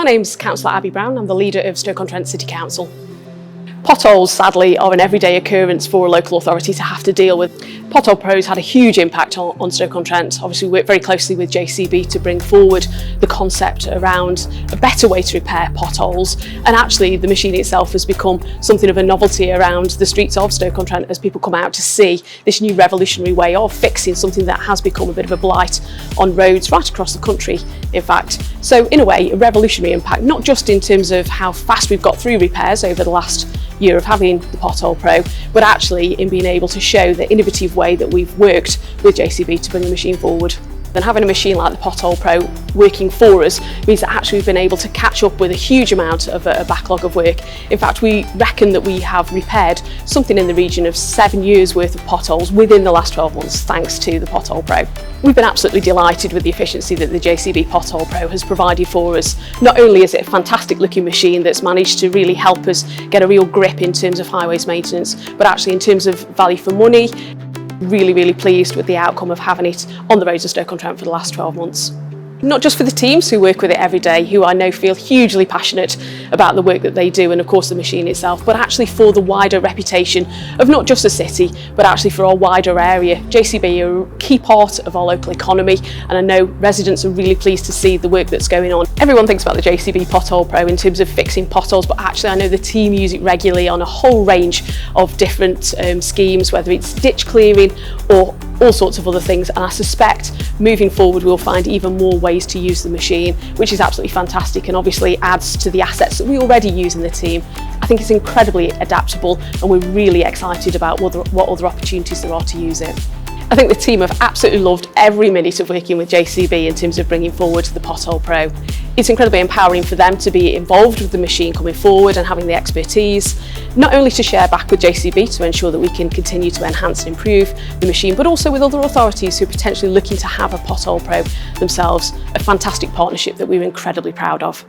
My name's Councillor Abby Brown. I'm the leader of Stoke-on-Trent City Council. Potholes, sadly, are an everyday occurrence for a local authority to have to deal with. Pothole Pro's had a huge impact on Stoke-on-Trent. Obviously, we work very closely with JCB to bring forward the concept around a better way to repair potholes. And actually, the machine itself has become something of a novelty around the streets of Stoke-on-Trent as people come out to see this new revolutionary way of fixing something that has become a bit of a blight on roads right across the country, in fact. So, in a way, a revolutionary impact, not just in terms of how fast we've got through repairs over the last year of having the Pothole Pro, but actually in being able to show the innovative way that we've worked with JCB to bring the machine forward. Then having a machine like the Pothole Pro working for us means that actually we've been able to catch up with a huge amount of a backlog of work. In fact, we reckon that we have repaired something in the region of 7 years worth of potholes within the last 12 months, thanks to the Pothole Pro. We've been absolutely delighted with the efficiency that the JCB Pothole Pro has provided for us. Not only is it a fantastic looking machine that's managed to really help us get a real grip in terms of highways maintenance, but actually in terms of value for money, really pleased with the outcome of having it on the roads of Stoke-on-Trent for the last 12 months. Not just for the teams who work with it every day, who I know feel hugely passionate about the work that they do and of course the machine itself, but actually for the wider reputation of not just the city, but actually for our wider area. JCB are a key part of our local economy, and I know residents are really pleased to see the work that's going on. Everyone thinks about the JCB Pothole Pro in terms of fixing potholes, but actually I know the team use it regularly on a whole range of different schemes, whether it's ditch clearing or all sorts of other things, and I suspect moving forward we'll find even more ways to use the machine, which is absolutely fantastic and obviously adds to the assets that we already use in the team. I think it's incredibly adaptable and we're really excited about what other opportunities there are to use it. I think the team have absolutely loved every minute of working with JCB in terms of bringing forward the Pothole Pro. It's incredibly empowering for them to be involved with the machine coming forward and having the expertise, not only to share back with JCB to ensure that we can continue to enhance and improve the machine, but also with other authorities who are potentially looking to have a Pothole Pro themselves. A fantastic partnership that we're incredibly proud of.